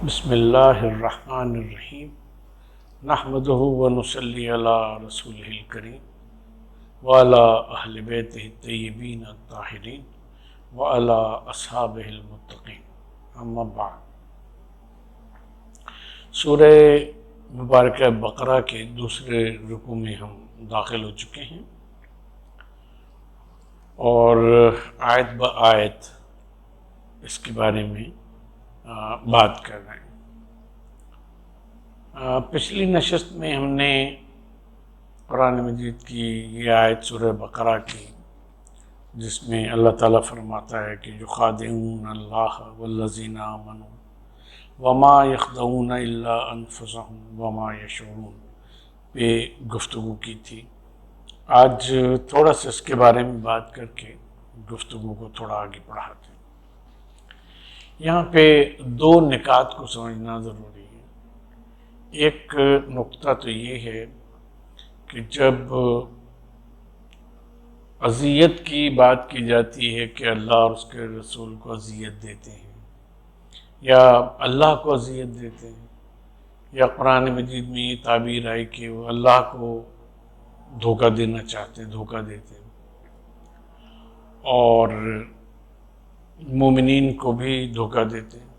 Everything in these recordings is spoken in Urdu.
بسم اللہ الرحمن الرحیم نحمدہ ونصلی علی رسولہ الکریم وعلی اہل بیتہ الطیبین الطاہرین وعلی اصحابہ المتقین اما بعد۔ سورہ مبارکہ بقرہ کے دوسرے رکوع میں ہم داخل ہو چکے ہیں اور آیت با آیت اس کے بارے میں بات کر رہے ہیں۔ پچھلی نشست میں ہم نے قرآن مجید کی یہ آیت سورہ بقرہ کی، جس میں اللہ تعالیٰ فرماتا ہے کہ یخادعون اللہ والذین آمنوا وما یخدعون الا انفسهم وما یشعرون پہ گفتگو کی تھی۔ آج تھوڑا سا اس کے بارے میں بات کر کے گفتگو کو تھوڑا آگے بڑھاتے ہیں۔ یہاں پہ دو نکات کو سمجھنا ضروری ہے۔ ایک نقطہ تو یہ ہے کہ جب اذیت کی بات کی جاتی ہے کہ اللہ اور اس کے رسول کو اذیت دیتے ہیں یا اللہ کو اذیت دیتے ہیں، یا قرآن مجید میں یہ تعبیر آئی کہ وہ اللہ کو دھوکہ دینا چاہتے ہیں، دھوکہ دیتے ہیں، اور مومنین کو بھی دھوکہ دیتے ہیں۔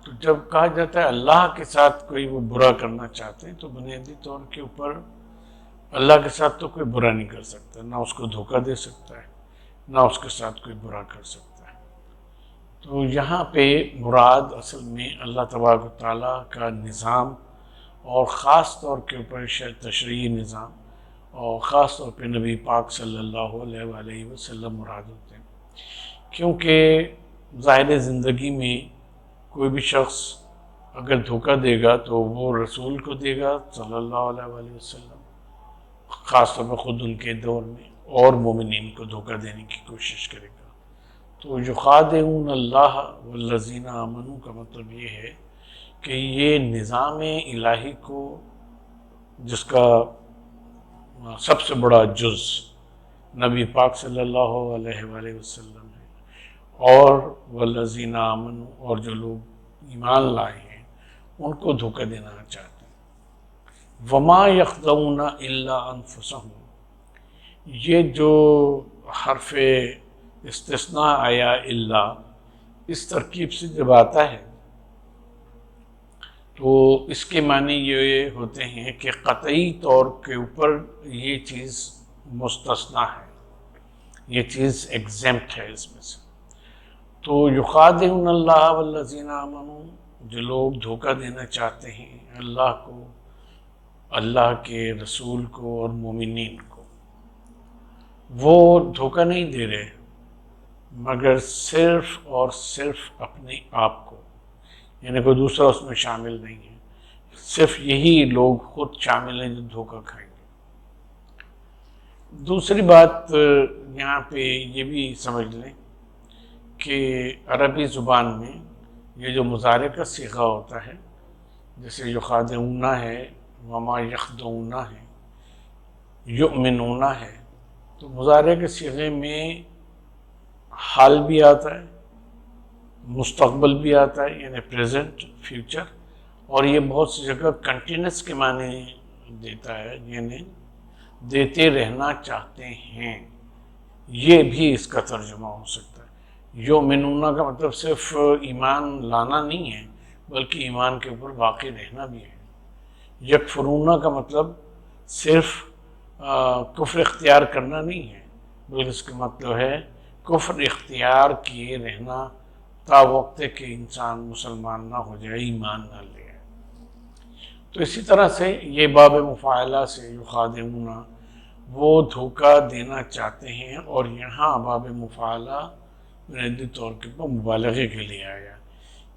تو جب کہا جاتا ہے اللہ کے ساتھ کوئی وہ برا کرنا چاہتے ہیں، تو بنیادی طور کے اوپر اللہ کے ساتھ تو کوئی برا نہیں کر سکتا، نہ اس کو دھوکہ دے سکتا ہے، نہ اس کے ساتھ کوئی برا کر سکتا ہے۔ تو یہاں پہ مراد اصل میں اللہ تبارک و تعالیٰ کا نظام، اور خاص طور کے اوپر تشریعی نظام، اور خاص طور پہ نبی پاک صلی اللہ علیہ وآلہ وسلم مراد ہوتے ہیں، کیونکہ ظاہر زندگی میں کوئی بھی شخص اگر دھوکہ دے گا تو وہ رسول کو دے گا صلی اللہ علیہ وآلہ وسلم، خاص طور پر خود ان کے دور میں، اور مومنین کو دھوکہ دینے کی کوشش کرے گا۔ تو یخادعون اللہ والذین آمنوا کا مطلب یہ ہے کہ یہ نظام الہی کو، جس کا سب سے بڑا جز نبی پاک صلی اللہ علیہ وآلہ وسلم ہے، اور والذین آمنوا، اور جو لوگ ایمان لائے ہیں، ان کو دھوکہ دینا چاہتے ہیں۔ وما یخدعون الا انفسهم، یہ جو حرف استثناء آیا الا، اس ترکیب سے جب آتا ہے تو اس کے معنی یہ ہوتے ہیں کہ قطعی طور کے اوپر یہ چیز مستثنیٰ ہے، یہ چیز ایگزیمپٹ ہے اس میں سے۔ تو یخادعون اللہ والذین آمنوا، جو لوگ دھوکہ دینا چاہتے ہیں اللہ کو، اللہ کے رسول کو اور مومنین کو، وہ دھوکہ نہیں دے رہے مگر صرف اور صرف اپنے آپ کو، یعنی کوئی دوسرا اس میں شامل نہیں ہے، صرف یہی لوگ خود شامل ہیں جو دھوکہ کھائیں گے۔ دوسری بات یہاں پہ یہ بھی سمجھ لیں کہ عربی زبان میں یہ جو مضارع کا صیغہ ہوتا ہے، جیسے یخادعون ہے، وما یخدعون ہے، یؤمنون ہے، تو مضارع کے صیغے میں حال بھی آتا ہے، مستقبل بھی آتا ہے، یعنی پریزنٹ، فیوچر، اور یہ بہت سی جگہ کنٹینیوس کے معنی دیتا ہے، یعنی دیتے رہنا چاہتے ہیں، یہ بھی اس کا ترجمہ ہو سکتا ہے۔ یؤمنون کا مطلب صرف ایمان لانا نہیں ہے، بلکہ ایمان کے اوپر باقی رہنا بھی ہے۔ یکفرون کا مطلب صرف کفر اختیار کرنا نہیں ہے، بلکہ اس کا مطلب ہے کفر اختیار کیے رہنا تا وقت کہ انسان مسلمان نہ ہو جائے، ایمان نہ لے آئے۔ تو اسی طرح سے یہ باب مفاعلہ سے یخادعون، وہ دھوکہ دینا چاہتے ہیں، اور یہاں باب مفاعلہ بنیادی طور کے اوپر مبالغے کے لیے آیا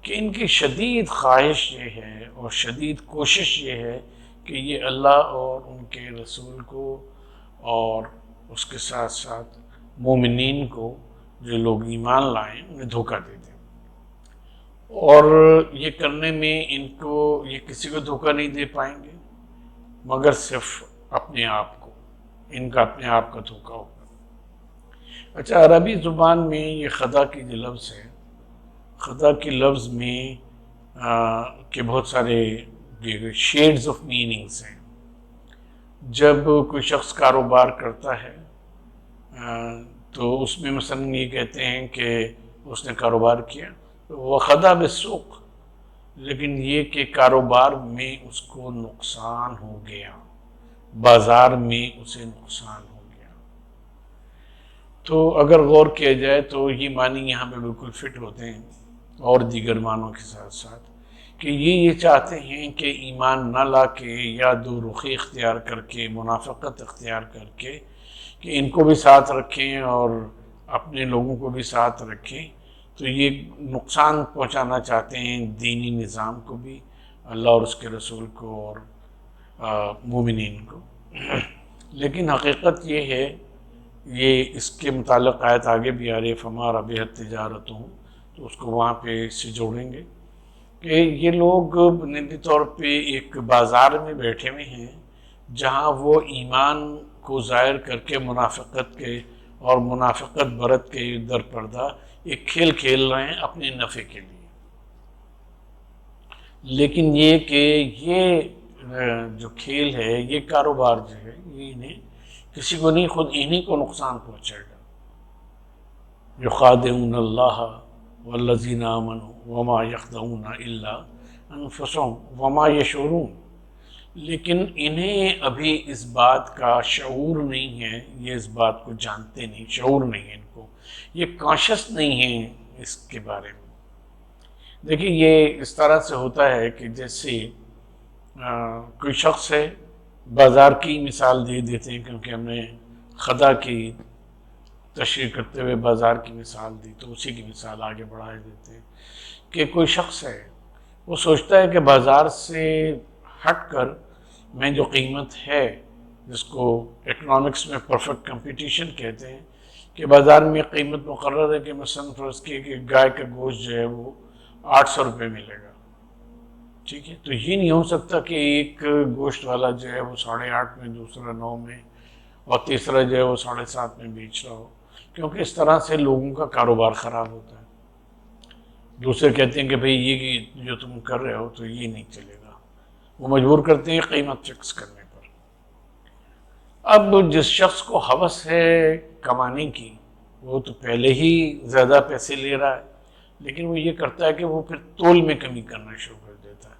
کہ ان کی شدید خواہش یہ ہے اور شدید کوشش یہ ہے کہ یہ اللہ اور ان کے رسول کو اور اس کے ساتھ ساتھ مومنین کو، جو لوگ ایمان لائیں، انہیں دھوکہ دے دیں، اور یہ کرنے میں ان کو، یہ کسی کو دھوکہ نہیں دے پائیں گے مگر صرف اپنے آپ کو، ان کا اپنے آپ کا دھوکہ ہوگا۔ اچھا، عربی زبان میں یہ خدع کی جو لفظ ہے، خدع کے لفظ میں کہ بہت سارے شیڈز آف میننگز ہیں. جب کوئی شخص کاروبار کرتا ہے تو اس میں مثلاً یہ کہتے ہیں کہ اس نے کاروبار کیا وہ خدا بالسوق، لیکن یہ کہ کاروبار میں اس کو نقصان ہو گیا، بازار میں اسے نقصان ہو گیا. تو اگر غور کیا جائے تو یہ معنی یہاں پہ بالکل فٹ ہوتے ہیں اور دیگر معنوں کے ساتھ ساتھ، کہ یہ چاہتے ہیں کہ ایمان نہ لا کے یا دو رخی اختیار کر کے، منافقت اختیار کر کے، کہ ان کو بھی ساتھ رکھیں اور اپنے لوگوں کو بھی ساتھ رکھیں. تو یہ نقصان پہنچانا چاہتے ہیں دینی نظام کو بھی، اللہ اور اس کے رسول کو اور مومنین کو. لیکن حقیقت یہ ہے، یہ اس کے متعلق آیت آگے بھی آ رہی ہے، فما ربحت تجارتہم، تو اس کو وہاں پہ اس سے جوڑیں گے کہ یہ لوگ بنیادی طور پہ ایک بازار میں بیٹھے ہوئے ہیں جہاں وہ ایمان کو ظاہر کر کے منافقت کے اور منافقت برت کے در پردہ ایک کھیل کھیل رہے ہیں اپنے نفع کے لیے. لیکن یہ کہ یہ جو کھیل ہے، یہ کاروبار جو ہے، یہ انہیں کسی کو نہیں، خود انہیں کو نقصان پہنچائے گا. یخادعون اللہ والذین آمنوا وما یخدعون الا انفسهم وما یشعرون. لیکن انہیں ابھی اس بات کا شعور نہیں ہے، یہ اس بات کو جانتے نہیں، شعور نہیں ہے ان کو، یہ کانشس نہیں ہے اس کے بارے میں. دیکھیں یہ اس طرح سے ہوتا ہے کہ جیسے کوئی شخص ہے، بازار کی مثال دے دیتے ہیں کیونکہ ہم نے خدا کی تشریح کرتے ہوئے بازار کی مثال دی تو اسی کی مثال آگے بڑھا دیتے ہیں کہ کوئی شخص ہے، وہ سوچتا ہے کہ بازار سے ہٹ کر میں جو قیمت ہے، جس کو اکنامکس میں پرفیکٹ کمپٹیشن کہتے ہیں، کہ بازار میں قیمت مقرر ہے کہ مثلاً فرض کیے کہ گائے کا گوشت جو ہے وہ 800 روپے ملے گا. ٹھیک ہے، تو یہ نہیں ہو سکتا کہ ایک گوشت والا جو ہے وہ 8.5 میں، دوسرا 9 میں اور تیسرا جو ہے وہ 7.5 میں بیچ رہا ہو، کیونکہ اس طرح سے لوگوں کا کاروبار خراب ہوتا ہے. دوسرے کہتے ہیں کہ بھئی یہ جو تم کر رہے ہو تو یہ نہیں چلے گا، وہ مجبور کرتے ہیں قیمت فکس کرنے پر. اب جس شخص کو ہوس ہے کمانے کی، وہ تو پہلے ہی زیادہ پیسے لے رہا ہے، لیکن وہ یہ کرتا ہے کہ وہ پھر تول میں کمی کرنا شروع کر دیتا ہے.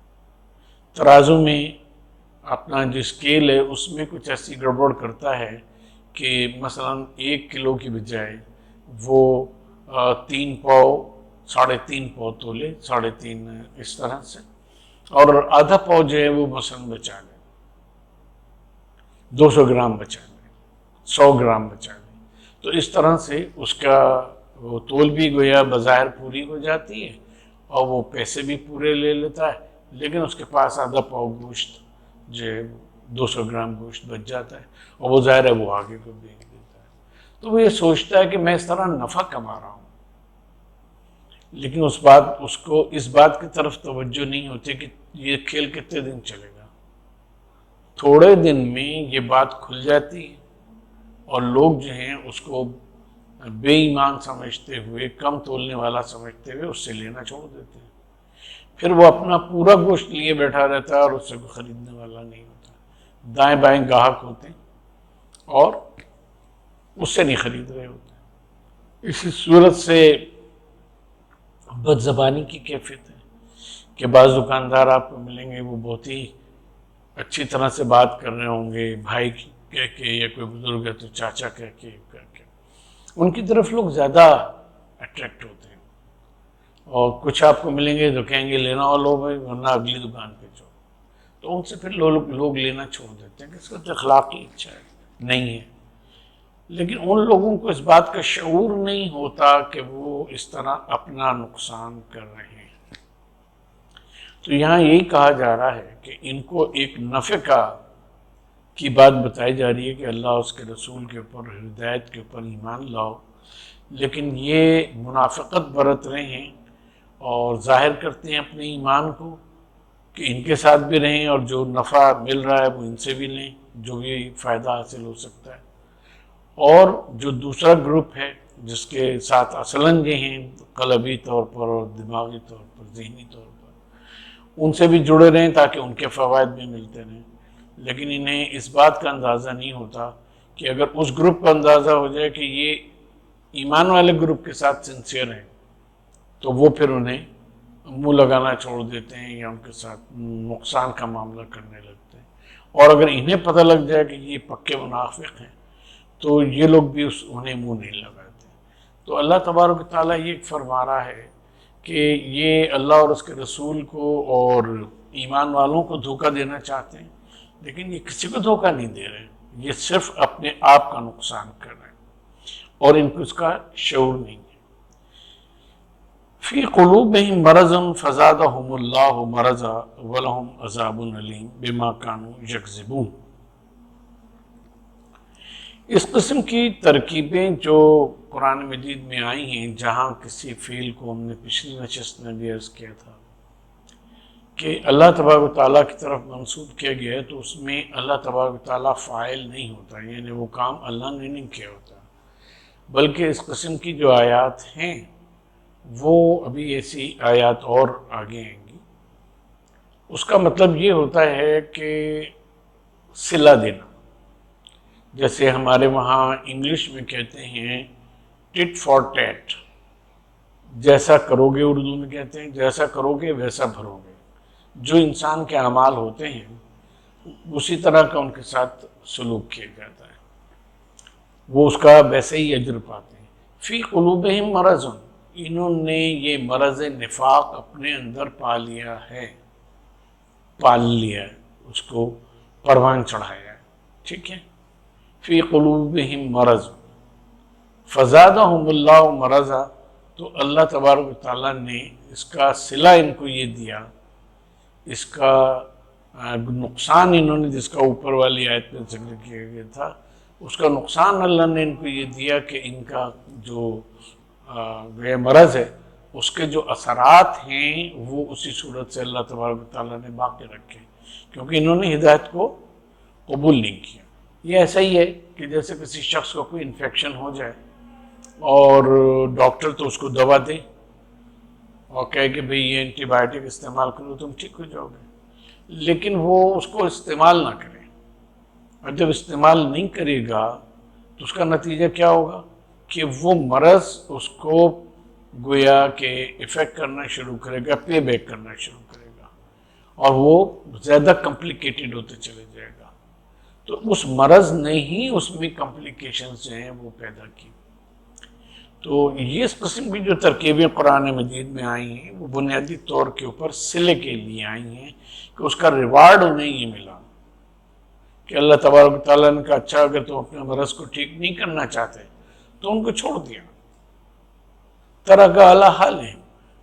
ترازو میں اپنا جو اسکیل ہے اس میں کچھ ایسی گڑبڑ کرتا ہے کہ مثلاً 1 کلو کی بجائے وہ 3 پاؤ، 3.5 پاؤ تولے، 3.5 اس طرح سے، اور آدھا پاؤ جو ہے وہ مثلاً بچا لے، 200 گرام بچا لے، 100 گرام بچا لے. تو اس طرح سے اس کا وہ تول بھی گویا بظاہر پوری ہو جاتی ہے اور وہ پیسے بھی پورے لے لیتا ہے، لیکن اس کے پاس آدھا پاؤ گوشت جو ہے 200 گرام گوشت بچ جاتا ہے اور وہ ظاہر ہے وہ آگے کو بیچ دیتا ہے. تو وہ یہ سوچتا ہے کہ میں اس طرح نفع کما رہا ہوں، لیکن اس کو اس بات کی طرف توجہ نہیں ہوتی کہ یہ کھیل کتنے دن چلے گا. تھوڑے دن میں یہ بات کھل جاتی ہے اور لوگ جو ہیں اس کو بے ایمان سمجھتے ہوئے، کم تولنے والا سمجھتے ہوئے اس سے لینا چھوڑ دیتے ہیں. پھر وہ اپنا پورا گوشت لیے بیٹھا رہتا ہے اور اس سے کوئی خریدنے والا نہیں ہوتا. دائیں بائیں گاہک ہوتے ہیں اور اس سے نہیں خرید رہے ہوتے. اسی صورت سے بد زبانی کی کیفیت ہے کہ بعض دکاندار آپ کو ملیں گے، وہ بہت ہی اچھی طرح سے بات کر رہے ہوں گے، بھائی کہہ کے، یا کوئی بزرگ ہے تو چاچا کہہ کے، ان کی طرف لوگ زیادہ اٹریکٹ ہوتے ہیں. اور کچھ آپ کو ملیں گے تو کہیں گے لینا ہو لو بھائی، ورنہ اگلی دکان پہ جاؤ. تو ان سے پھر لوگ لینا چھوڑ دیتے ہیں کہ اس کا تو اخلاقی اچھا ہے نہیں ہے. لیکن ان لوگوں کو اس بات کا شعور نہیں ہوتا کہ وہ اس طرح اپنا نقصان کر رہے ہیں. تو یہاں یہی کہا جا رہا ہے کہ ان کو ایک نفع کی بات بتائی جا رہی ہے کہ اللہ اس کے رسول کے اوپر، ہدایت کے اوپر ایمان لاؤ، لیکن یہ منافقت برت رہے ہیں اور ظاہر کرتے ہیں اپنے ایمان کو کہ ان کے ساتھ بھی رہیں اور جو نفع مل رہا ہے وہ ان سے بھی لیں، جو بھی فائدہ حاصل ہو سکتا ہے. اور جو دوسرا گروپ ہے جس کے ساتھ اصلاً یہ ہیں قلبی طور پر اور دماغی طور پر، ذہنی طور پر، ان سے بھی جڑے رہیں تاکہ ان کے فوائد بھی ملتے رہیں، لیکن انہیں اس بات کا اندازہ نہیں ہوتا کہ اگر اس گروپ کا اندازہ ہو جائے کہ یہ ایمان والے گروپ کے ساتھ سنسیئر ہیں تو وہ پھر انہیں منہ لگانا چھوڑ دیتے ہیں یا ان کے ساتھ نقصان کا معاملہ کرنے لگتے ہیں، اور اگر انہیں پتہ لگ جائے کہ یہ پکے منافق ہیں تو یہ لوگ بھی انہیں منہ نہیں لگاتے۔ تو اللہ تبارک و تعالیٰ یہ فرما رہا ہے کہ یہ اللہ اور اس کے رسول کو اور ایمان والوں کو دھوکہ دینا چاہتے ہیں، لیکن یہ کسی کو دھوکہ نہیں دے رہے، یہ صرف اپنے آپ کا نقصان کر رہے ہیں اور ان کو اس کا شعور نہیں ہے۔ فی قلوبہم مرض فزادہم اللہ مرضا ولہم عذاب علیم بما کانوا یکذبون۔ اس قسم کی ترکیبیں جو قرآن مجید میں آئی ہیں، جہاں کسی فعل کو ہم نے پچھلی نشست میں بھی عرض کیا تھا کہ اللہ تبارک و تعالیٰ کی طرف منسوب کیا گیا ہے، تو اس میں اللہ تبارک و تعالیٰ فاعل نہیں ہوتا، یعنی وہ کام اللہ نے نہیں کیا ہوتا، بلکہ اس قسم کی جو آیات ہیں وہ ابھی ایسی آیات اور آگے آئیں گی۔ اس کا مطلب یہ ہوتا ہے کہ صلہ دینا، جیسے ہمارے وہاں انگلش میں کہتے ہیں ٹٹ فار ٹیٹ، جیسا کرو گے اردو میں کہتے ہیں جیسا کرو گے ویسا بھرو گے، جو انسان کے اعمال ہوتے ہیں اسی طرح کا ان کے ساتھ سلوک کیا جاتا ہے، وہ اس کا ویسے ہی اجر پاتے ہیں۔ فی قلوبہم مرض، انہوں نے یہ مرض نفاق اپنے اندر پا لیا ہے، پال لیا ہے، اس کو پروان چڑھایا ہے، ٹھیک ہے۔ فی قلوبہم مرض فزادہم اللہ مرضا، تو اللہ تبارک و تعالیٰ نے اس کا صلہ ان کو یہ دیا، اس کا نقصان انہوں نے جس کا اوپر والی آیت میں ذکر کیا گیا تھا، اس کا نقصان اللہ نے ان کو یہ دیا کہ ان کا جو یہ مرض ہے اس کے جو اثرات ہیں وہ اسی صورت سے اللہ تبارک و تعالیٰ نے باقی رکھے، کیونکہ انہوں نے ہدایت کو قبول نہیں کیا۔ یہ ایسا ہی ہے کہ جیسے کسی شخص کو کوئی انفیکشن ہو جائے اور ڈاکٹر تو اس کو دوا دے اور کہے کہ بھئی یہ اینٹی بائیوٹک استعمال کرو تم ٹھیک ہو جاؤ گے، لیکن وہ اس کو استعمال نہ کرے، اور جب استعمال نہیں کرے گا تو اس کا نتیجہ کیا ہوگا کہ وہ مرض اس کو گویا کہ افیکٹ کرنا شروع کرے گا، پے بیک کرنا شروع کرے گا، اور وہ زیادہ کمپلیکیٹڈ ہوتے چلے جائے گا۔ تو اس مرض نے ہی اس میں کمپلیکیشنز جو ہیں وہ پیدا کی۔ تو یہ اس قسم کی جو ترکیبیں قرآن مجید میں آئی ہیں وہ بنیادی طور کے اوپر صلے کے لیے آئی ہیں کہ اس کا ریوارڈ انہیں یہ ملا کہ اللہ تبارک و تعالیٰ نے کہا اچھا اگر تم اپنے مرض کو ٹھیک نہیں کرنا چاہتے تو ان کو چھوڑ دیا، طرح کا اعلیٰ حال ہے،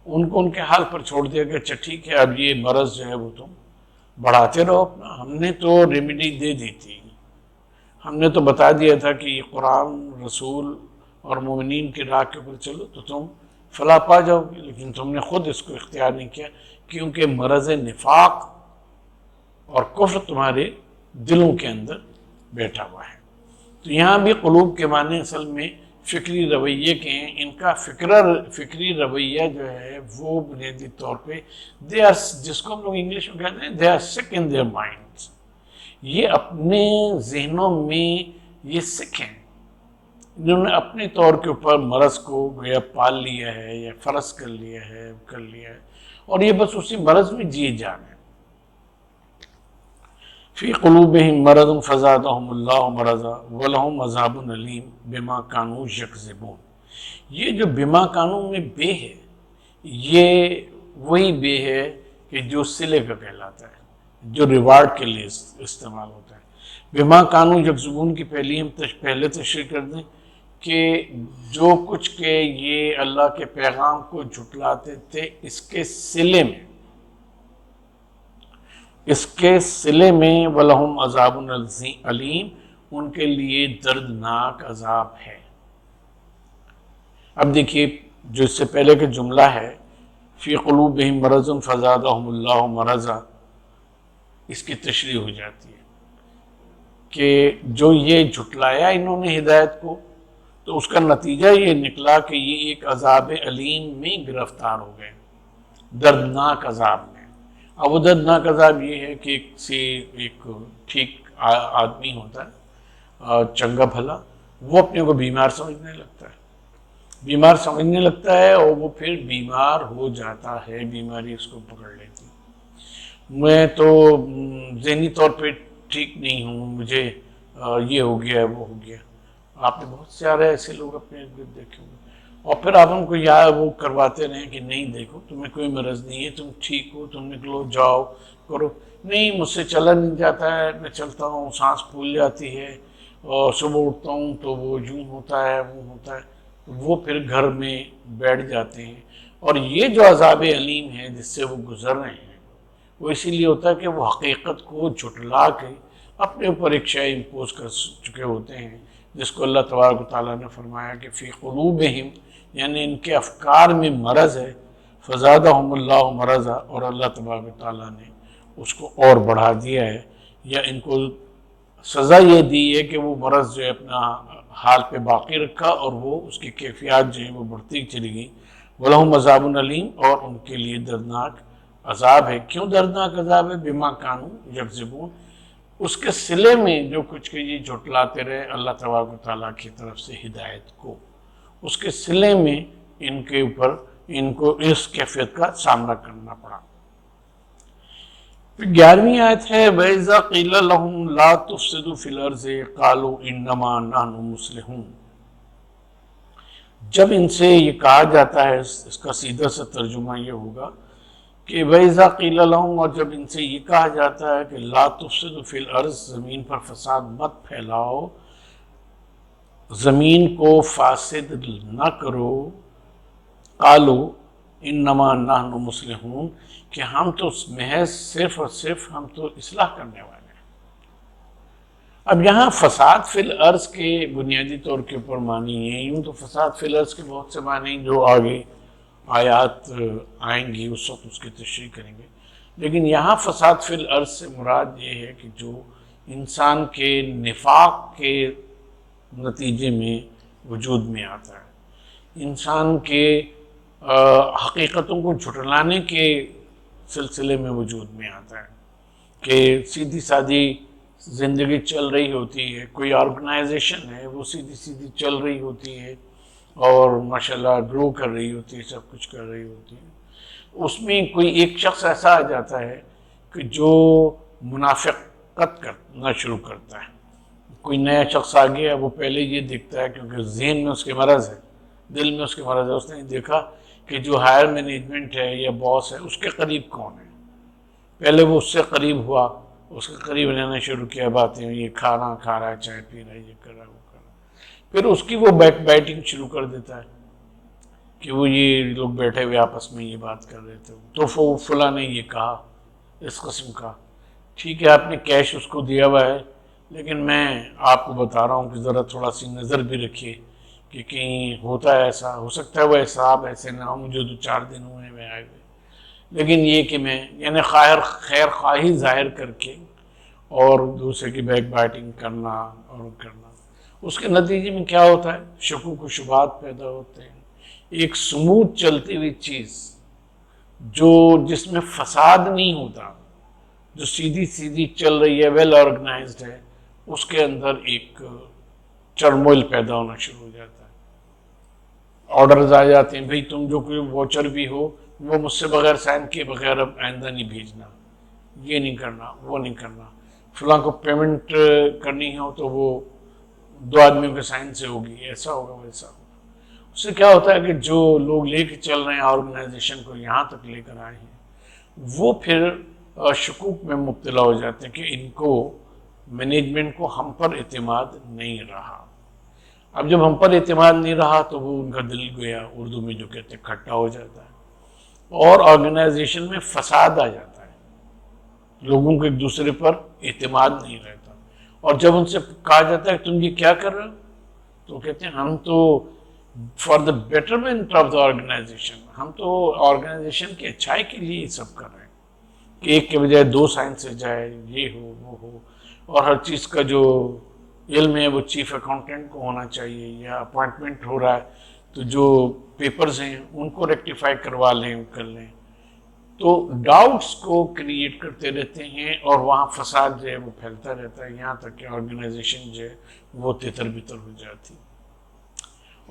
ان کو ان کے حال پر چھوڑ دیا کہ اچھا ٹھیک ہے اب یہ مرض جو ہے وہ تم بڑھاتے رہو اپنا، ہم نے تو ریمیڈی دے دی تھی، ہم نے تو بتا دیا تھا کہ یہ قرآن رسول اور مومنین کی راہ کے اوپر چلو تو تم فلاح پا جاؤ گے، لیکن تم نے خود اس کو اختیار نہیں کیا، کیونکہ مرض نفاق اور کفر تمہارے دلوں کے اندر بیٹھا ہوا ہے۔ تو یہاں بھی قلوب کے معنی اصل میں فکری رویے کے ہیں، ان کا فکری رویہ جو ہے وہ بنیادی طور پہ جس کو ہم لوگ انگلش میں کہتے ہیں they are sick in their minds، یہ اپنے ذہنوں میں یہ سکھ ہیں، انہوں نے اپنے طور کے اوپر مرض کو گویا پال لیا ہے یا فرض کر لیا ہے اور یہ بس اسی مرض میں جیے جا رہے ہیں۔ فی قلوبہم مرض فزادہم اللہ مرضا ولہم عذاب علیم بما کانوا یکذبون۔ یہ جو بما کانوا میں بے ہے، یہ وہی بے ہے کہ جو صلے کا کہلاتا ہے، جو ریوارڈ کے لیے استعمال ہوتا ہے۔ بما کانوا یکذبون کی پہلے تشریح کر دیں کہ جو کچھ کہ یہ اللہ کے پیغام کو جھٹلاتے تھے اس کے صلے میں وَلَهُمْ عَذَابٌ علیم، ان کے لیے دردناک عذاب ہے۔ اب دیکھیے جو اس سے پہلے کا جملہ ہے فی قلوبہم مرض فزادہم اللہ مرضا، اس کی تشریح ہو جاتی ہے کہ جو یہ جھٹلایا انہوں نے ہدایت کو تو اس کا نتیجہ یہ نکلا کہ یہ ایک عذاب علیم میں گرفتار ہو گئے، دردناک عذاب میں، اب وہ دردناک عذاب یہ ہے کہ ایک ٹھیک آدمی ہوتا ہے، چنگا بھلا، وہ اپنے کو بیمار سمجھنے لگتا ہے، اور وہ پھر بیمار ہو جاتا ہے، بیماری اس کو پکڑ لیتی ہے۔ میں تو ذہنی طور پہ ٹھیک نہیں ہوں، مجھے یہ ہو گیا وہ ہو گیا۔ آپ نے بہت سارے ایسے لوگ اپنے ارد گرد دیکھے ہوں گے، اور پھر آپ ان کو وہ کرواتے رہیں کہ نہیں دیکھو تمہیں کوئی مرض نہیں ہے، تم ٹھیک ہو، تم نکلو جاؤ کرو۔ نہیں، مجھ سے چلا نہیں جاتا ہے، میں چلتا ہوں سانس پھول جاتی ہے، اور صبح اٹھتا ہوں تو وہ یوں ہوتا ہے وہ ہوتا ہے، وہ پھر گھر میں بیٹھ جاتے ہیں۔ اور یہ جو عذاب علیم ہے جس سے وہ گزر رہے ہیں، وہ اسی لیے ہوتا ہے کہ وہ حقیقت کو جھٹلا کے اپنے اوپر ایک شے امپوز کر چکے ہوتے ہیں، جس کو اللہ تبارک و تعالیٰ نے فرمایا کہ فی قلوبہم، یعنی ان کے افکار میں مرض ہے، فزادہم اللہ مرضا، اور اللہ تبارک و تعالیٰ نے اس کو اور بڑھا دیا ہے، یا ان کو سزا یہ دی ہے کہ وہ مرض جو ہے اپنا حال پہ باقی رکھا، اور وہ اس کی کیفیات جو ہیں وہ بڑھتی چلی گئی۔ وَلَهُمْ عَذَابٌ عَلِيمٌ، اور ان کے لیے دردناک عذاب ہے۔ کیوں دردناک عذاب ہے؟ بِمَا كَانُوا يَكْذِبُونَ، اس کے صلے میں جو کچھ کہ یہ جھٹلاتے رہے اللہ تبارک و تعالیٰ کی طرف سے ہدایت کو، اس کے صلے میں ان کے اوپر ان کو اس کیفیت کا سامنا کرنا پڑا۔ پھر 11ویں آیت ہے وَإِذَا قِيلَ لَهُمْ لَا تُفْسِدُوا فِي الْأَرْضِ قَالُوا إِنَّمَا نَحْنُ مُصْلِحُونَ، جب ان سے یہ کہا جاتا ہے، اس کا سیدھا سا ترجمہ یہ ہوگا کہ وَإِذَا قِيلَ لَهُمْ، اور جب ان سے یہ کہا جاتا ہے کہ لا تفسدوا فی الارض، زمین پر فساد مت پھیلاؤ، زمین کو فاسد نہ کرو، قالو انما نحن مصلحون، کہ ہم تو محض صرف اور صرف ہم تو اصلاح کرنے والے ہیں۔ اب یہاں فساد فی الارض کے بنیادی طور کے اوپر معنی ہیں، یوں تو فساد فی الارض کے بہت سے معنی جو آگے آیات آئیں گی اس وقت اس کی تشریح کریں گے، لیکن یہاں فساد فی الارض سے مراد یہ ہے کہ جو انسان کے نفاق کے نتیجے میں وجود میں آتا ہے، انسان کے حقیقتوں کو جھٹلانے کے سلسلے میں وجود میں آتا ہے، کہ سیدھی سادھی زندگی چل رہی ہوتی ہے، کوئی آرگنائزیشن ہے وہ سیدھی سیدھی چل رہی ہوتی ہے اور ماشاءاللہ گرو کر رہی ہوتی ہے، سب کچھ کر رہی ہوتی ہے، اس میں کوئی ایک شخص ایسا آ جاتا ہے کہ جو منافقت کرنا شروع کرتا ہے۔ کوئی نیا شخص آ گیا، وہ پہلے یہ دیکھتا ہے کیونکہ ذہن میں اس کے مرض ہے، دل میں اس کے مرض ہے، اس نے دیکھا کہ جو ہائر مینجمنٹ ہے یا باس ہے اس کے قریب کون ہے، پہلے وہ اس سے قریب ہوا، اس کے قریب رہنا شروع کیا، باتیں یہ کھانا کھا رہا ہے، چائے پی رہا ہے، یہ کر رہا ہے وہ کر رہا ہے، پھر اس کی وہ بیک بیٹنگ شروع کر دیتا ہے کہ وہ یہ لوگ بیٹھے ہوئے آپس میں یہ بات کر رہے تھے تو فلاں نے یہ کہا اس قسم کا، ٹھیک ہے آپ نے کیش اس کو دیا ہوا ہے، لیکن میں آپ کو بتا رہا ہوں کہ ذرا تھوڑا سی نظر بھی رکھیے کہ کہیں ہوتا ہے ایسا، ہو سکتا ہے وہ حساب ایسے نہ ہو، مجھے 2-4 دن ہوئے میں آئے ہوئے، لیکن یہ کہ میں یعنی خیر خواہی ظاہر کر کے اور دوسرے کی بیک بائٹنگ کرنا اور کرنا، اس کے نتیجے میں کیا ہوتا ہے؟ شکوک و شبہات پیدا ہوتے ہیں۔ ایک سموتھ چلتی ہوئی چیز جس میں فساد نہیں ہوتا، جو سیدھی سیدھی چل رہی ہے، ویل آرگنائزڈ ہے، اس کے اندر ایک چرمول پیدا ہونا شروع ہو جاتا ہے، آرڈرز آ جاتے ہیں، بھئی تم جو کوئی واچر بھی ہو وہ مجھ سے بغیر سائن کیے بغیر اب آئندہ نہیں بھیجنا، یہ نہیں کرنا، وہ نہیں کرنا، فلاں کو پیمنٹ کرنی ہو تو وہ 2 آدمیوں کے سائن سے ہوگی، ایسا ہوگا ویسا ہوگا۔ اس سے کیا ہوتا ہے کہ جو لوگ لے کے چل رہے ہیں آرگنائزیشن کو یہاں تک لے کر آئے ہیں، وہ پھر شکوک میں مبتلا ہو جاتے ہیں کہ ان کو مینجمنٹ کو ہم پر اعتماد نہیں رہا۔ اب جب ہم پر اعتماد نہیں رہا تو وہ ان کا دل گویا اردو میں جو کہتے ہیں کھٹا ہو جاتا ہے، اور آرگنائزیشن میں فساد آ جاتا ہے، لوگوں کو ایک دوسرے پر اعتماد نہیں رہتا، اور جب ان سے کہا جاتا ہے کہ تم یہ کیا کر رہے ہو تو کہتے ہیں ہم تو for the betterment of the organisation, ہم تو آرگنائزیشن کی اچھائی کے لیے یہ سب کر رہے ہیں کہ ایک کے بجائے 2 سائن سے جائے، یہ ہو وہ ہو، اور ہر چیز کا جو علم ہے وہ چیف اکاؤنٹنٹ کو ہونا چاہیے، یا اپوائنٹمنٹ ہو رہا ہے تو جو پیپرز ہیں ان کو ریکٹیفائی کروا لیں کر لیں، تو ڈاؤٹس کو کریٹ کرتے رہتے ہیں اور وہاں فساد جو ہے وہ پھیلتا رہتا ہے، یہاں تک کہ آرگنائزیشن جو ہے وہ تتر بتر ہو جاتی،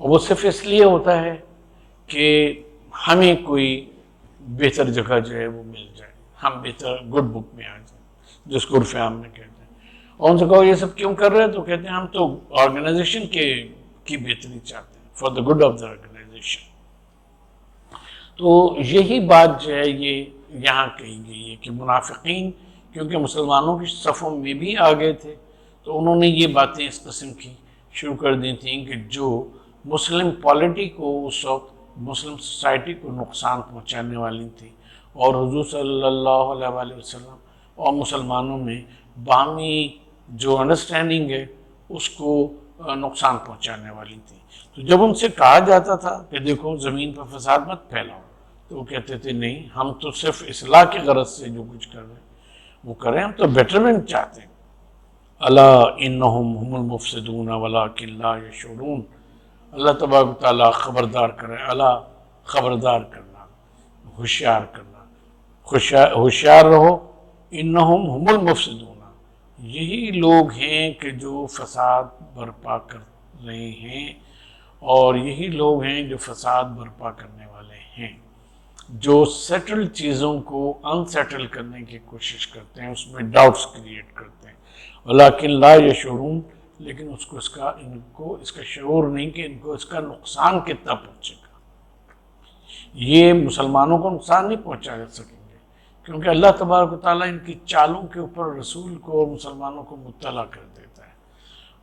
اور وہ صرف اس لیے ہوتا ہے کہ ہمیں کوئی بہتر جگہ جو ہے وہ مل جائے، ہم بہتر گڈ بک میں آ جائیں، جس کو عرف عام میں کہتے ہیں۔ اور ان سے کہو یہ سب کیوں کر رہے ہیں، تو کہتے ہیں ہم تو آرگنائزیشن کی بہتری چاہتے ہیں، for the good of the organisation. تو یہی بات جو ہے یہ یہاں کہی گئی ہے کہ منافقین کیونکہ مسلمانوں کی صفوں میں بھی آ گئے تھے، تو انہوں نے یہ باتیں اس قسم کی شروع کر دی تھیں کہ جو مسلم پالیٹی کو اس وقت مسلم سوسائٹی کو نقصان پہنچانے والی تھی، اور حضور صلی اللہ علیہ وآلہ وسلم اور مسلمانوں میں باہمی جو انڈرسٹینڈنگ ہے اس کو نقصان پہنچانے والی تھی۔ تو جب ان سے کہا جاتا تھا کہ دیکھو زمین پر فساد مت پھیلاؤ، تو وہ کہتے تھے نہیں، ہم تو صرف اصلاح کی غرض سے جو کچھ کر رہے ہیں وہ کریں، ہم تو بیٹرمنٹ چاہتے ہیں۔ الا انہم هم المفسدون ولکن لا یشعرون، اللہ تبارک و تعالیٰ خبردار کرے، اللہ خبردار کرنا، ہوشیار کرنا، ہوشیار رہو، انہم هم المفسدون، یہی لوگ ہیں کہ جو فساد برپا کر رہے ہیں، اور یہی لوگ ہیں جو فساد برپا کرنے والے ہیں، جو سیٹل چیزوں کو انسیٹل کرنے کی کوشش کرتے ہیں، اس میں ڈاؤٹس کریٹ کرتے ہیں، ولیکن لا یشعرون، لیکن ان کو اس کا شعور نہیں کہ ان کو اس کا نقصان کتنا پہنچے گا۔ یہ مسلمانوں کو نقصان نہیں پہنچا سکیں گے، کیونکہ اللہ تبارک و تعالیٰ ان کی چالوں کے اوپر رسول کو اور مسلمانوں کو مطلع کر دیتا ہے،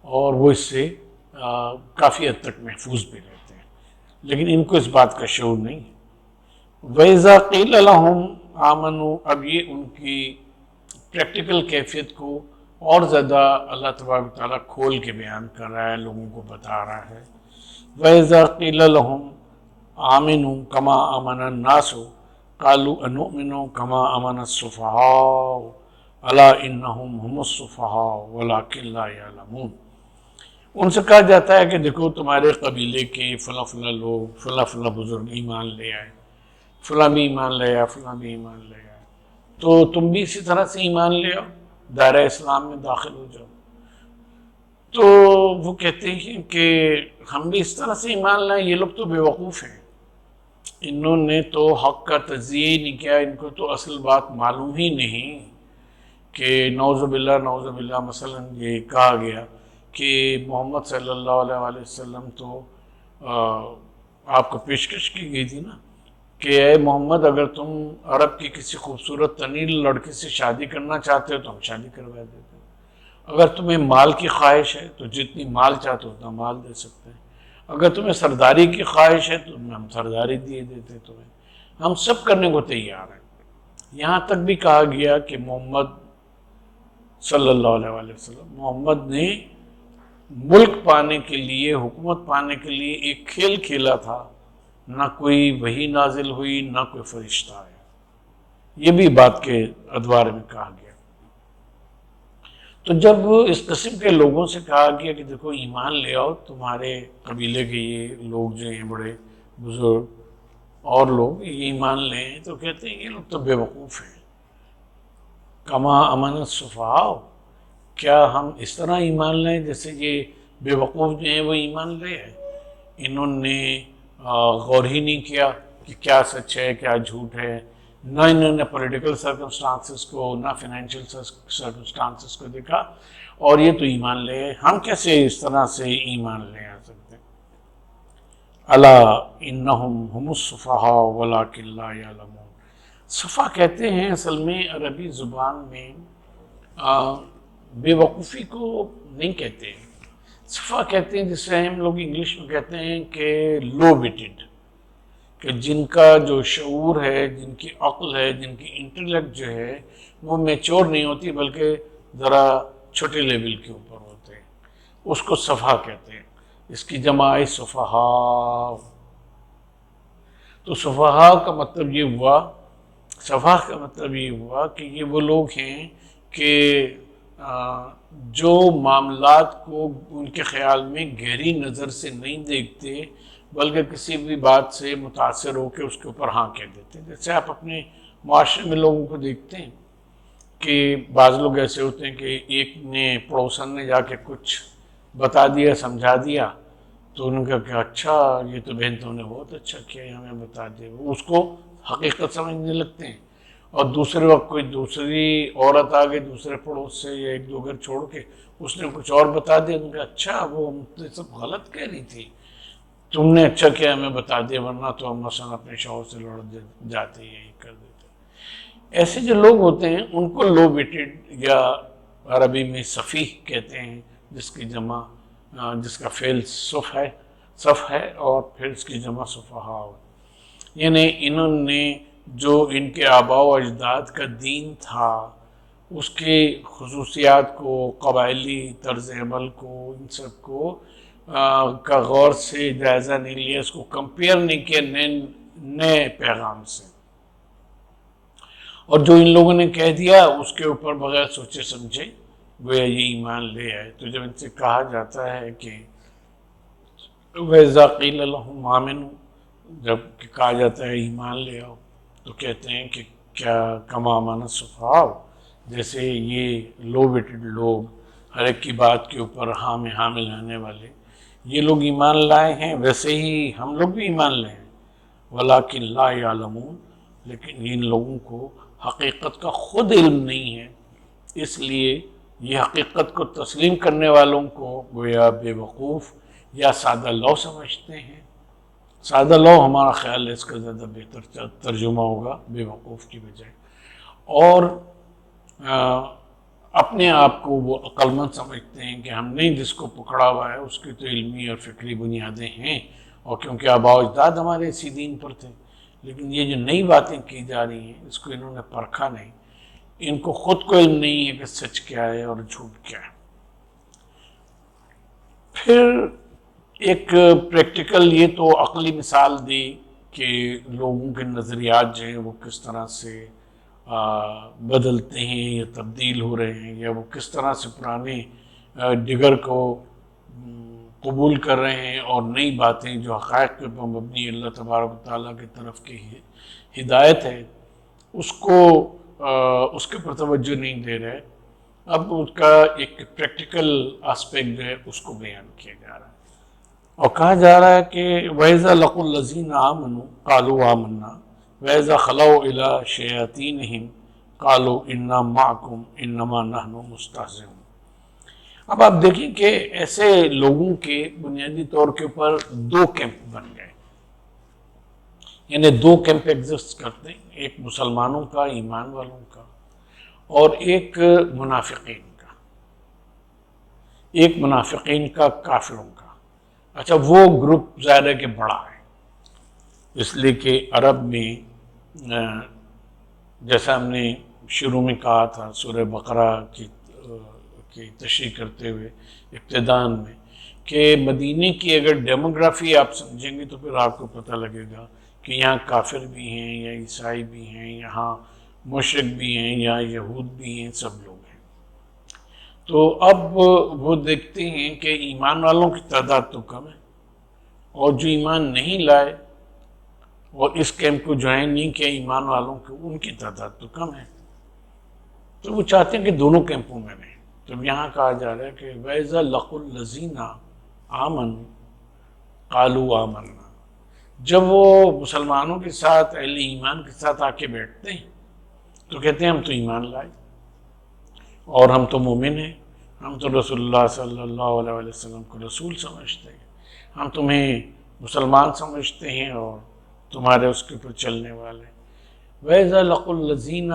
اور وہ اس سے کافی حد تک محفوظ بھی رہتے ہیں، لیکن ان کو اس بات کا شعور نہیں ہے۔ وَإِذَا قِيلَ لَهُمْ آمَنُوا، اب یہ ان کی پریکٹیکل کیفیت کو اور زیادہ اللہ تبارک و تعالیٰ کھول کے بیان کر رہا ہے، لوگوں کو بتا رہا ہے۔ وَإِذَا قِيلَ لَهُمْ آمِنُوا كَمَا آمَنَ النَّاسُ قَالُوا أَنُؤْمِنُ كَمَا آمَنَ السُّفَهَاءُ أَلَا إِنَّهُمْ هُمُ السُّفَهَاءُ وَلَكِنْ لَا يَعْلَمُونَ، ان سے کہا جاتا ہے کہ دیکھو تمہارے قبیلے کے فلاں فلاں لوگ، فلاں فلاں بزرگ ایمان لے آئے، فلاں بھی ایمان لے آیا، فلاں بھی ایمان لے آیا، تو تم بھی اسی طرح سے ایمان لے آؤ، دائرہ اسلام میں داخل ہو جاؤ۔ تو وہ کہتے ہیں کہ ہم بھی اس طرح سے ایمان لائیں، یہ لوگ تو بے وقوف ہیں، انہوں نے تو حق کا تجزیہ ہی نہیں کیا، ان کو تو اصل بات معلوم ہی نہیں کہ نعوذ باللہ مثلا یہ کہا گیا کہ محمد صلی اللہ علیہ وآلہ وسلم تو آپ کو پیشکش کی گئی تھی نا کہ اے محمد اگر تم عرب کی کسی خوبصورت تنیل لڑکی سے شادی کرنا چاہتے ہو تو ہم شادی کروا دیتے ہیں، اگر تمہیں مال کی خواہش ہے تو جتنی مال چاہتے ہو اتنا مال دے سکتے ہیں، اگر تمہیں سرداری کی خواہش ہے تو ہم سرداری دیے دیتے تمہیں، ہم سب کرنے کو تیار ہیں۔ یہاں تک بھی کہا گیا کہ محمد صلی اللہ علیہ وآلہ وسلم، محمد نے ملک پانے کے لیے، حکومت پانے کے لیے ایک کھیل کھیلا تھا، نہ کوئی وحی نازل ہوئی، نہ کوئی فرشتہ آیا، یہ بھی بات کے ادوار میں کہا گیا۔ تو جب اس قسم کے لوگوں سے کہا گیا کہ دیکھو ایمان لے آؤ، تمہارے قبیلے کے یہ لوگ جو ہیں بڑے بزرگ اور لوگ یہ ایمان لیں، تو کہتے ہیں یہ لوگ تو بے وقوف ہیں، کما امن السفہاء، کیا ہم اس طرح ایمان لیں جیسے یہ بے وقوف جو ہیں وہ ایمان لے ہیں؟ انہوں نے غور ہی نہیں کیا کہ کیا سچ ہے کیا جھوٹ ہے، نہ انہوں نے پولیٹیکل سرکمسٹانسز کو، نہ فائنینشیل سرکمسٹانسز کو دیکھا، اور یہ تو ایمان لے ہیں، ہم کیسے اس طرح سے ایمان لے آ سکتے ہیں؟ الا انہم ہم السفہاء ولکن لا یعلمون، صفا کہتے ہیں اصل میں عربی زبان میں بے وقوفی کو نہیں کہتے ہیں، صفا کہتے ہیں جسے ہم لوگ انگلش میں کہتے ہیں کہ لو ویٹڈ، کہ جن کا جو شعور ہے، جن کی عقل ہے، جن کی انٹلیکٹ جو ہے وہ میچور نہیں ہوتی بلکہ ذرا چھوٹے لیول کے اوپر ہوتے ہیں، اس کو صفا کہتے ہیں، اس کی جمع ہے صفہاء۔ تو صفہاء کا مطلب یہ ہوا، صفا کا مطلب یہ ہوا کہ یہ وہ لوگ ہیں کہ جو معاملات کو ان کے خیال میں گہری نظر سے نہیں دیکھتے بلکہ کسی بھی بات سے متاثر ہو کے اس کے اوپر ہاں کہہ دیتے ہیں۔ جیسے آپ اپنے معاشرے میں لوگوں کو دیکھتے ہیں کہ بعض لوگ ایسے ہوتے ہیں کہ ایک نے پڑوسن نے جا کے کچھ بتا دیا، سمجھا دیا، تو انہوں نے کہا کہ اچھا یہ تو بہن تو نے بہت اچھا کیا، ہمیں بتا دیا، اس کو حقیقت سمجھنے لگتے ہیں۔ اور دوسرے وقت کوئی دوسری عورت آ گئی دوسرے پڑوس سے یا ایک دو گھر چھوڑ کے، اس نے کچھ اور بتا دیا، انہوں نے کہا اچھا وہ ہم تو سب غلط کہہ رہی تھی، تم نے اچھا کیا ہمیں بتا دیا، ورنہ تو ہم مثلا اپنے شوہر سے لڑ جاتے ہیں، یہ کر دیتے۔ ایسے جو لوگ ہوتے ہیں ان کو لو ویٹڈ یا عربی میں سفیہ کہتے ہیں، جس کی جمع جس کا فعل صف ہے اور پھر اس کی جمع صفحاء، یعنی انہوں نے جو ان کے آباء و اجداد کا دین تھا اس کے خصوصیات کو، قبائلی طرز عمل کو، ان سب کو کا غور سے جائزہ نہیں لیا، اس کو کمپیئر نہیں کیا نئے پیغام سے، اور جو ان لوگوں نے کہہ دیا اس کے اوپر بغیر سوچے سمجھے گویا یہ ایمان لے آئے۔ تو جب ان سے کہا جاتا ہے کہ وَإِذَا قِيلَ لَهُمْ آمِنُوا، جب کہا جاتا ہے ایمان لے آؤ، تو کہتے ہیں کہ کیا کما آمن السفہاء، جیسے یہ لو ویٹڈ لوگ، ہر ایک کی بات کے اوپر ہاں میں ہاں ملانے والے، یہ لوگ ایمان لائے ہیں ویسے ہی ہم لوگ بھی ایمان لائے ہیں، وَلَٰكِن لَا يَعْلَمُونَ، لیکن ان لوگوں کو حقیقت کا خود علم نہیں ہے، اس لیے یہ حقیقت کو تسلیم کرنے والوں کو گویا بے وقوف یا سادہ لو سمجھتے ہیں۔ سادہ لو ہمارا خیال ہے اس کا زیادہ بہتر ترجمہ ہوگا بے وقوف کی بجائے، اور اپنے آپ کو وہ عقل مند سمجھتے ہیں کہ ہم نے جس کو پکڑا ہوا ہے اس کی تو علمی اور فکری بنیادیں ہیں، اور کیونکہ آباء و اجداد ہمارے اسی دین پر تھے، لیکن یہ جو نئی باتیں کی جا رہی ہیں اس کو انہوں نے پرکھا نہیں، ان کو خود کو علم نہیں ہے کہ سچ کیا ہے اور جھوٹ کیا ہے۔ پھر ایک پریکٹیکل یہ تو عقلی مثال دی کہ لوگوں کے نظریات جو ہیں وہ کس طرح سے بدلتے ہیں یا تبدیل ہو رہے ہیں، یا وہ کس طرح سے پرانے ڈگر کو قبول کر رہے ہیں، اور نئی باتیں جو حقائق کے اوپر مبنی اللہ تبارک و تعالیٰ کی طرف کی ہدایت ہے اس کو اس کے پر توجہ نہیں دے رہے۔ اب اس کا ایک پریکٹیکل آسپیکٹ جو ہے اس کو بیان کیا جا رہا ہے، اور کہا جا رہا ہے کہ وَإِذَا لَقُوا الَّذِينَ آمَنُوا قَالُوا آمَنَّا وَإِذَا خَلَوْا إِلَىٰ شَيَاطِينِهِمْ قَالُوا إِنَّا مَعَكُمْ إِنَّمَا نَحْنُ مُسْتَهْزِئُونَ۔ اب آپ دیکھیں کہ ایسے لوگوں کے بنیادی طور کے اوپر دو کیمپ بن گئے، یعنی دو کیمپ ایگزسٹ کرتے ہیں، ایک مسلمانوں کا، ایمان والوں کا، اور ایک منافقین کا، ایک منافقین کا، کافروں کا۔ اچھا وہ گروپ ظاہر ہے کہ بڑا ہے، اس لیے کہ عرب میں جیسا ہم نے شروع میں کہا تھا سورہ بقرہ کی تشریح کرتے ہوئے ابتدان میں، کہ مدینے کی اگر ڈیموگرافی آپ سمجھیں گے تو پھر آپ کو پتہ لگے گا کہ یہاں کافر بھی ہیں، یا عیسائی بھی ہیں، یہاں مشرک بھی ہیں، یا یہود بھی ہیں، سب لوگ ہیں۔ تو اب وہ دیکھتے ہیں کہ ایمان والوں کی تعداد تو کم ہے، اور جو ایمان نہیں لائے اور اس کیمپ کو جوائن نہیں کیا ایمان والوں کے، ان کی تعداد تو کم ہے، تو وہ چاہتے ہیں کہ دونوں کیمپوں میں رہیں۔ تو یہاں کہا جا رہا ہے کہ وَإِذَا لَقُوا الَّذِينَ آمَنُوا قَالُوا آمَنَّا، جب وہ مسلمانوں کے ساتھ، اہل ایمان کے ساتھ آ کے بیٹھتے ہیں تو کہتے ہیں ہم تو ایمان لائے اور ہم تو مومن ہیں، ہم تو رسول اللہ صلی اللہ علیہ وسلم کو رسول سمجھتے ہیں، ہم تمہیں مسلمان سمجھتے ہیں اور تمہارے اس کے اوپر چلنے والے۔ وَإِذَا لَقُوا الَّذِينَ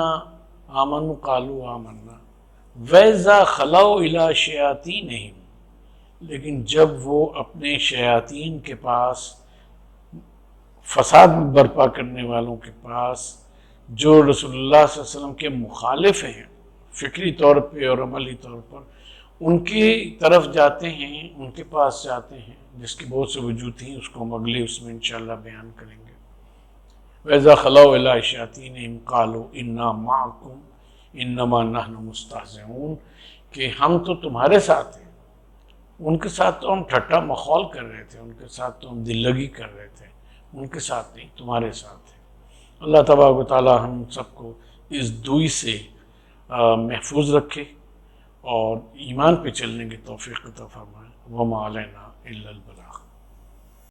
آمَنُوا قَالُوا آمَنَّا وَإِذَا خَلَوْا إِلَىٰ شَيَاطِينِهِمْ، لیکن جب وہ اپنے شیاطین کے پاس، فساد برپا کرنے والوں کے پاس، جو رسول اللہ صلی اللہ علیہ وسلم کے مخالف ہیں فکری طور پہ اور عملی طور پر، ان کی طرف جاتے ہیں، ان کے پاس جاتے ہیں، جس کی بہت سے وجوہ تھیں، اس کو ہم اگلے اس میں انشاءاللہ بیان کریں گے۔ وَإِذَا خَلَوْا إِلَىٰ شَيَاطِينِهِمْ قَالُوا إِنَّا مَعَكُمْ إِنَّمَا نَحْنُ مُسْتَهْزِئُونَ، کہ ہم تو تمہارے ساتھ ہیں، ان کے ساتھ تو ہم ٹھٹا مخول کر رہے تھے، ان کے ساتھ تو ہم دل لگی کر رہے تھے، ان کے ساتھ نہیں، تمہارے ساتھ ہیں۔ اللہ تبارک و تعالی ہم سب کو اس دوئی سے محفوظ رکھے اور ایمان پہ چلنے کی توفیق عطا فرمائے۔ وما علینا الا البلاغ۔